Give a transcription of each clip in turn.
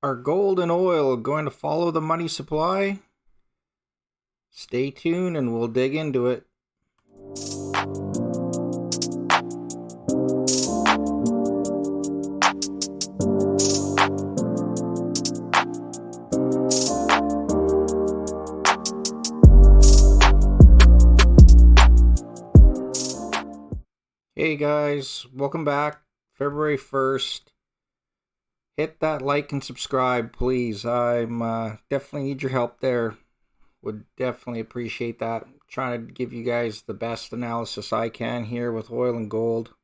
Are gold and oil going to follow the money supply? Stay tuned and we'll dig into it. Hey guys, welcome back. February 1st. Hit that like and subscribe, please. I'm definitely need your help there. Would definitely appreciate that. Trying to give you guys the best analysis I can here with oil and gold.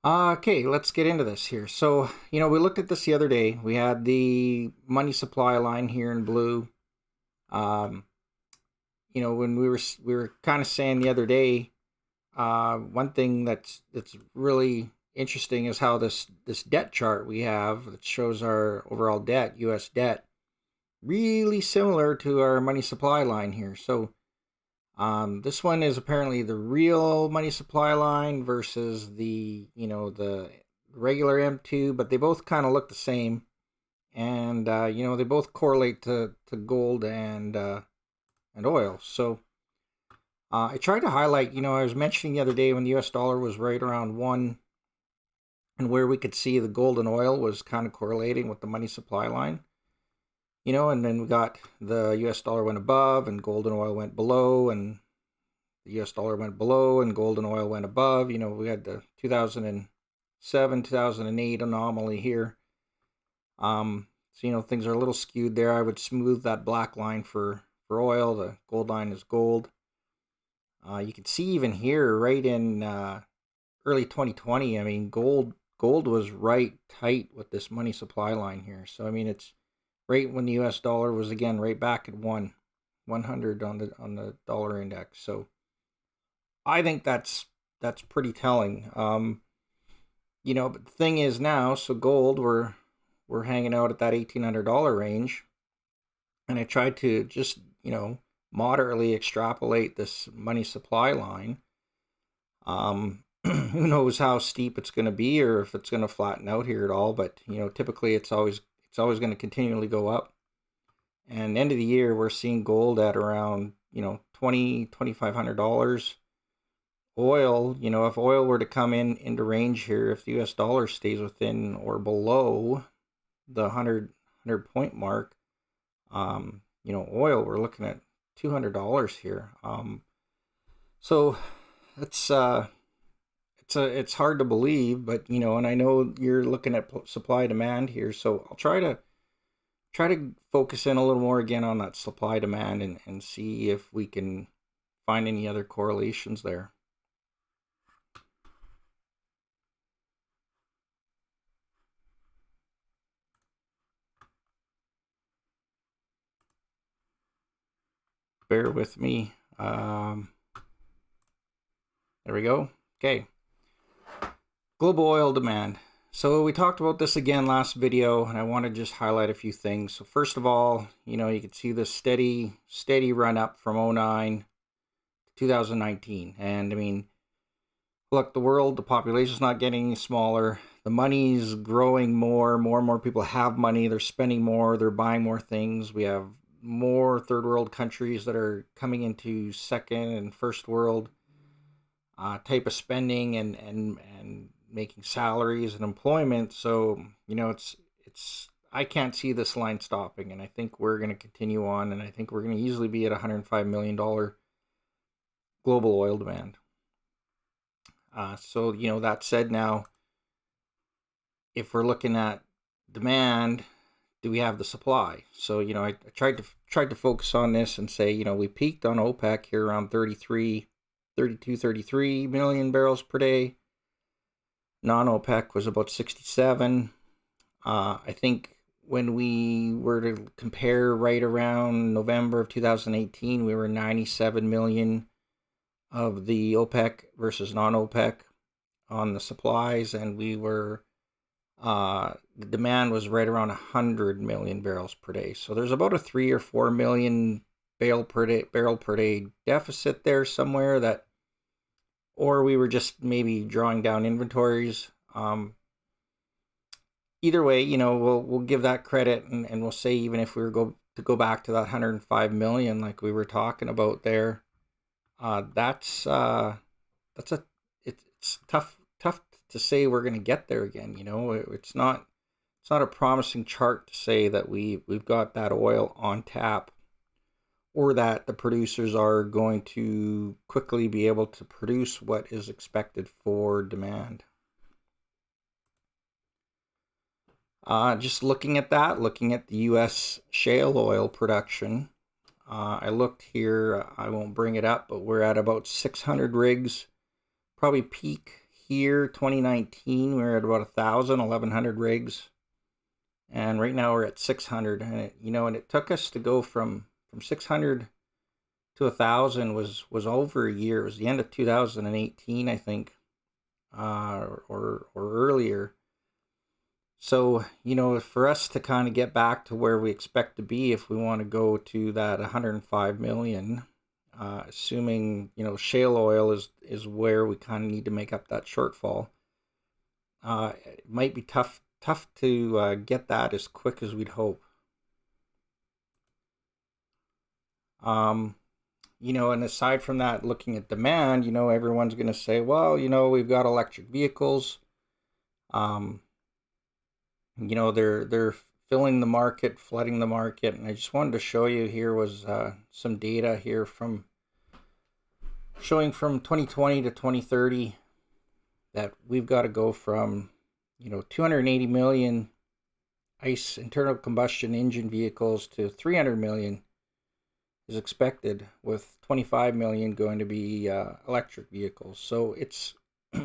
Okay, let's get into this here. So, we looked at this the other day. We had the money supply line here in blue. When we were kind of saying the other day, one thing that's really interesting is how this debt chart we have that shows our overall debt, U.S. debt, really similar to our money supply line here. So this one is apparently the real money supply line versus the regular M2, but they both kind of look the same, and they both correlate to gold and oil. So I tried to highlight, I was mentioning the other day when the US dollar was right around 1, and where we could see the gold and oil was kind of correlating with the money supply line. And then we got the US dollar went above and gold and oil went below, and the US dollar went below and gold and oil went above. We had the 2007, 2008 anomaly here. So, things are a little skewed there. I would smooth that black line for oil. The gold line is gold. You can see even here, right in early 2020, I mean, gold was right tight with this money supply line here. So, I mean, it's right when the US dollar was, again, right back at 100 on the dollar index. So I think that's pretty telling. But the thing is now, so gold, we're hanging out at that $1,800 range. And I tried to just, moderately extrapolate this money supply line. Who knows how steep it's going to be or if it's going to flatten out here at all, but typically it's always going to continually go up. And end of the year we're seeing gold at around $2,500. Oil, if oil were to come into range here, if the US dollar stays within or below the 100 point mark, oil, we're looking at $200 here. So it's hard to believe, but and I know you're looking at supply demand here, so I'll try to focus in a little more again on that supply demand and see if we can find any other correlations there. Bear with me. There we go. Okay. Global oil demand. So we talked about this again last video, and I want to just highlight a few things. So first of all, you can see this steady run up from 09 to 2019. And I mean, look, the population's not getting any smaller. The money's growing more and more people have money. They're spending more. They're buying more things. We have more third world countries that are coming into second and first world type of spending and making salaries and employment. So it's I can't see this line stopping, and I think we're going to continue on, and I think we're going to easily be at $105 million global oil demand. So that said, now if we're looking at demand, do we have the supply? So I tried to focus on this and say we peaked on OPEC here around 33 million barrels per day. Non-OPEC was about 67. I think when we were to compare right around November of 2018, we were 97 million of the OPEC versus non-OPEC on the supplies, and we were the demand was right around 100 million barrels per day. So there's about a 3 or 4 million barrel per day deficit there somewhere, that, or we were just maybe drawing down inventories. either way, we'll give that credit, and we'll say even if we were to go back to that 105 million like we were talking about there, that's that's a it's tough to say we're going to get there again. It's not a promising chart to say that we've got that oil on tap, or that the producers are going to quickly be able to produce what is expected for demand. Just looking at the U.S. shale oil production, I looked here, I won't bring it up, but we're at about 600 rigs. Probably peak here, 2019, we were at about 1,100 rigs. And right now we're at 600. And it took us to go from 600 to 1,000 was over a year. It was the end of 2018, I think, or earlier. So, for us to kind of get back to where we expect to be, if we want to go to that 105 million, assuming, shale oil is where we kind of need to make up that shortfall, it might be tough to get that as quick as we'd hope. And aside from that, looking at demand, everyone's going to say, well, we've got electric vehicles. They're filling the market, flooding the market, and I just wanted to show you here was some data here showing from 2020 to 2030 that we've got to go from 280 million ICE internal combustion engine vehicles to 300 million is expected, with 25 million going to be electric vehicles. So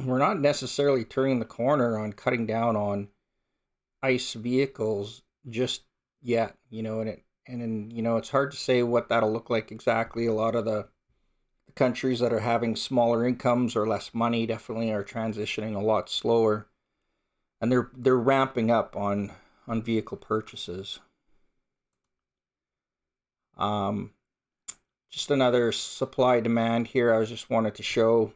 we're not necessarily turning the corner on cutting down on ICE vehicles just yet, it's hard to say what that'll look like exactly. A lot of the countries that are having smaller incomes or less money definitely are transitioning a lot slower, and they're ramping up on vehicle purchases. Just another supply demand here. I just wanted to show,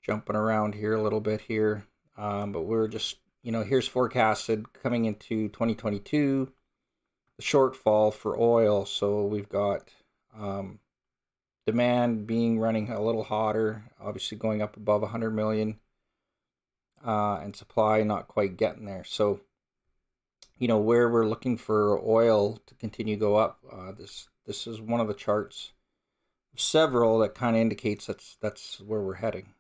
jumping around here a little bit here, but we're just here's forecasted coming into 2022 the shortfall for oil. So we've got demand running a little hotter, obviously going up above 100 million, and supply not quite getting there. So where we're looking for oil to continue to go up, this is one of the charts, several, that kind of indicates that's where we're heading.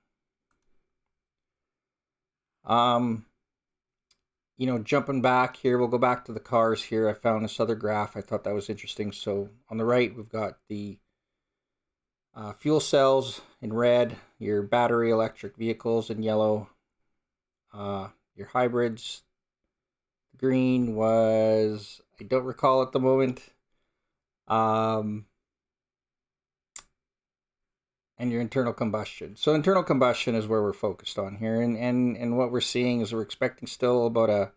Jumping back here, we'll go back to the cars here. I found this other graph. I thought that was interesting. So on the right, we've got the fuel cells in red, your battery electric vehicles in yellow, your hybrids. Green was, I don't recall at the moment, and your internal combustion. So internal combustion is where we're focused on here, and what we're seeing is we're expecting still about a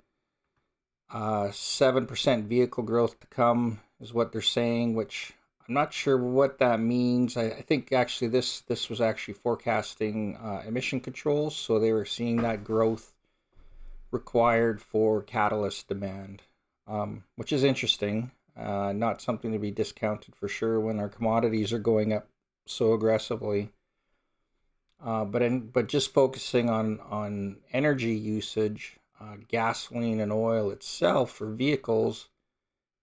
7% vehicle growth to come, is what they're saying, which I'm not sure what that means. I think actually this was actually forecasting emission controls, so they were seeing that growth required for catalyst demand, which is interesting. Not something to be discounted for sure when our commodities are going up so aggressively. But just focusing on energy usage, gasoline and oil itself for vehicles,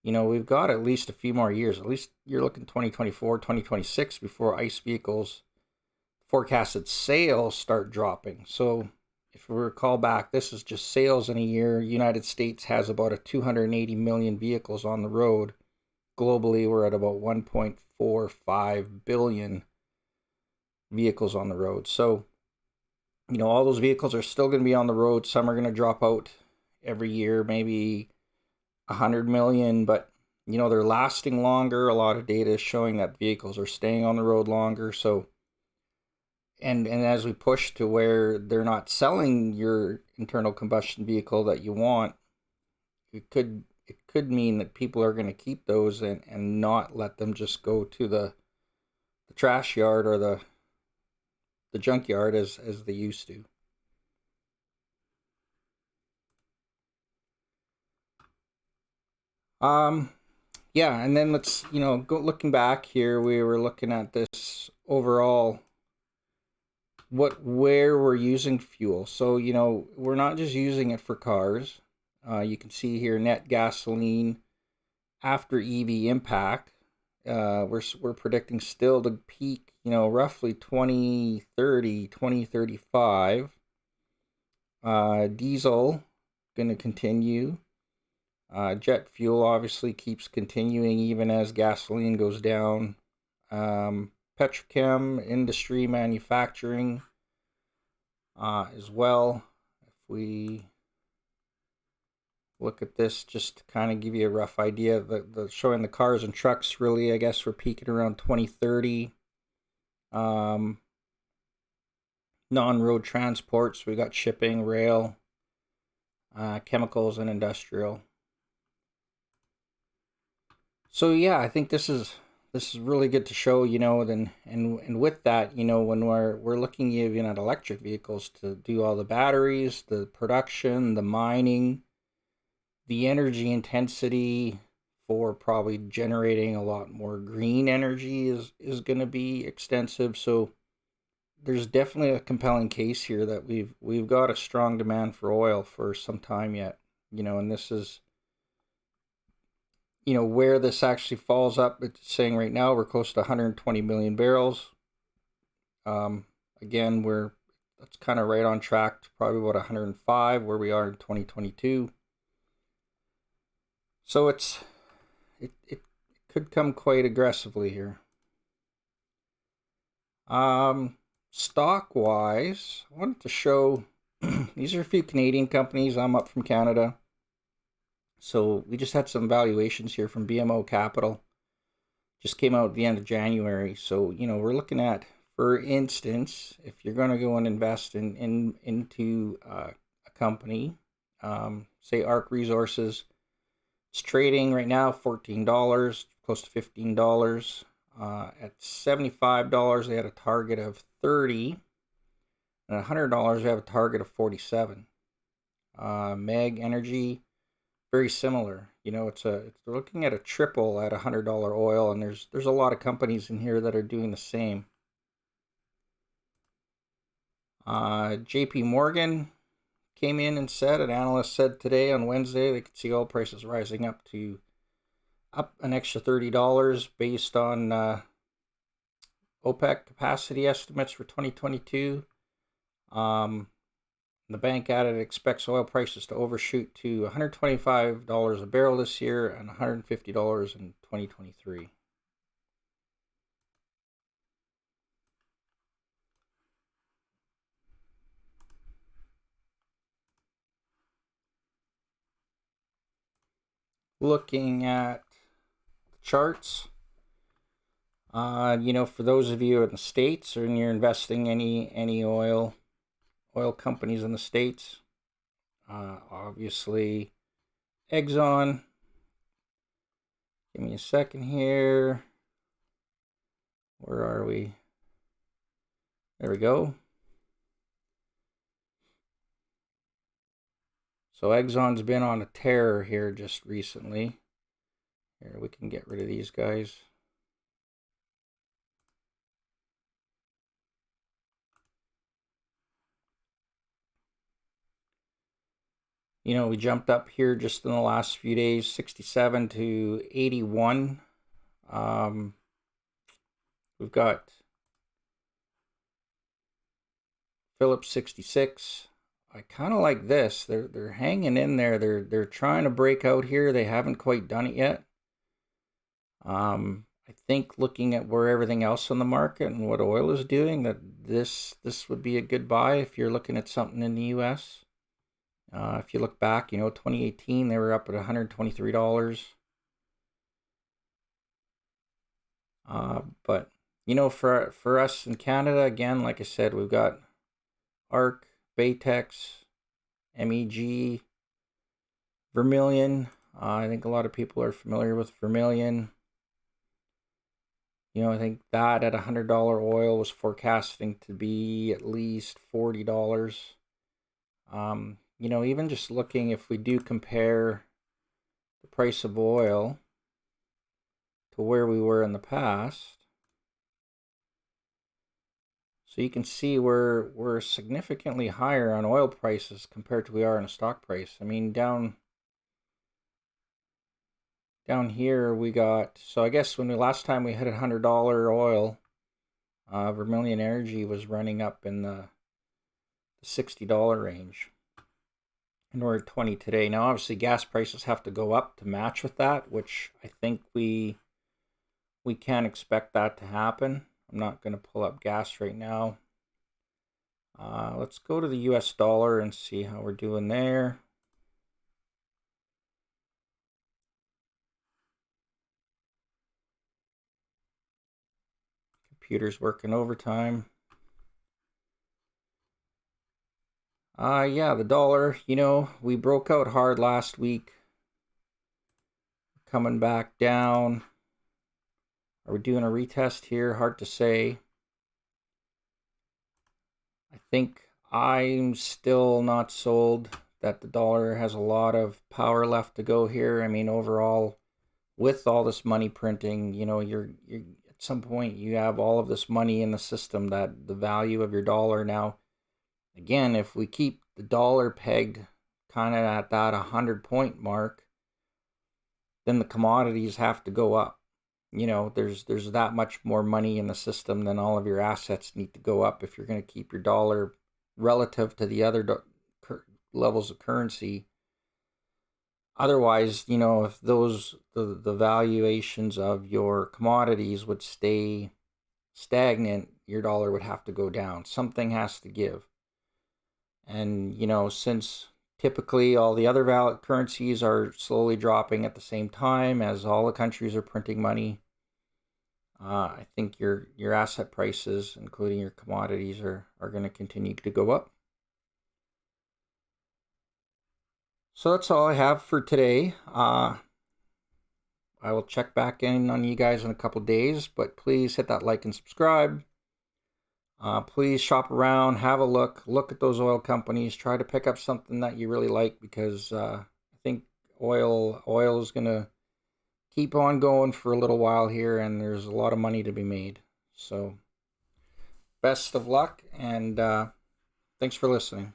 we've got at least a few more years. At least you're looking 2024, 2026 before ICE vehicles forecasted sales start dropping. So if we recall back, this is just sales in a year. United States has about a 280 million vehicles on the road. Globally, we're at about 1.45 billion vehicles on the road. So, all those vehicles are still going to be on the road. Some are going to drop out every year, maybe 100 million, but, they're lasting longer. A lot of data is showing that vehicles are staying on the road longer. So, and as we push to where they're not selling your internal combustion vehicle that you want, it could mean that people are going to keep those and not let them just go to the trash yard or the junkyard as they used to. Um, yeah, and then let's, go looking back here, we were looking at this overall, where we're using fuel. So, we're not just using it for cars. You can see here net gasoline after EV impact. We're predicting still to peak, roughly 2030, 2035. Diesel going to continue. Jet fuel obviously keeps continuing even as gasoline goes down. Petrochem, industry, manufacturing as well. If we look at this, just to kind of give you a rough idea, the showing the cars and trucks really, I guess, we're peaking around 2030. Non-road transports, we got shipping, rail, chemicals, and industrial. So yeah, I think this is really good to show, then and with that, when we're looking even at electric vehicles to do all the batteries, the production, the mining, the energy intensity for probably generating a lot more green energy is going to be extensive. So there's definitely a compelling case here that we've got a strong demand for oil for some time yet, and this is, where this actually falls up. It's saying right now we're close to 120 million barrels. Again, that's kind of right on track to probably about 105 where we are in 2022. So it could come quite aggressively here. Stock wise, I wanted to show these are a few Canadian companies. I'm up from Canada. So we just had some valuations here from BMO Capital. Just came out at the end of January. So, we're looking at, for instance, if you're going to go and invest into a company, say ARC Resources, it's trading right now $14, close to $15. At $75, they had a target of $30. And at $100, they have a target of $47. Meg Energy, very similar. They're looking at a triple at $100 oil, and there's a lot of companies in here that are doing the same. JP Morgan came in and said, an analyst said today on Wednesday, they could see oil prices rising up an extra $30 based on OPEC capacity estimates for 2022. The bank added it expects oil prices to overshoot to $125 a barrel this year and $150 in 2023. Looking at the charts, for those of you in the States or you're investing any oil companies in the States, obviously Exxon. Give me a second here. Where are we? There we go. So Exxon's been on a tear here just recently. Here, we can get rid of these guys. We jumped up here just in the last few days, 67 to 81. We've got Phillips 66. I kind of like this. They're hanging in there. They're trying to break out here. They haven't quite done it yet. I think looking at where everything else on the market and what oil is doing, that this would be a good buy if you're looking at something in the U.S. If you look back, 2018 they were up at $123. But for us in Canada, again, like I said, we've got ARC, Baytex, MEG, Vermilion. I think a lot of people are familiar with Vermilion. I think that at $100 oil was forecasting to be at least $40. Even just looking, if we do compare the price of oil to where we were in the past. So you can see we're significantly higher on oil prices compared to we are in a stock price. I mean, down here we got, so I guess when the last time we hit $100 oil, Vermilion Energy was running up in the $60 range. And we're at 20 today. Now obviously gas prices have to go up to match with that, which I think we can't expect that to happen. I'm not going to pull up gas right now. Let's go to the US dollar and see how we're doing there. Computer's working overtime. Yeah, the dollar, you know, we broke out hard last week. Coming back down. Are we doing a retest here? Hard to say. I think I'm still not sold that the dollar has a lot of power left to go here. I mean, overall, with all this money printing, you know, you're at some point you have all of this money in the system, that the value of your dollar now, again, if we keep the dollar pegged kind of at that 100-point mark, then the commodities have to go up. You know, there's that much more money in the system, than all of your assets need to go up if you're going to keep your dollar relative to the other levels of currency. Otherwise, you know, if the valuations of your commodities would stay stagnant, your dollar would have to go down. Something has to give. And, you know, since typically all the other currencies are slowly dropping at the same time as all the countries are printing money, I think your asset prices, including your commodities, are going to continue to go up. So that's all I have for today. I will check back in on you guys in a couple days, but please hit that like and subscribe. Please shop around, have a look at those oil companies, try to pick up something that you really like, because I think oil is going to keep on going for a little while here, and there's a lot of money to be made. So best of luck, and thanks for listening.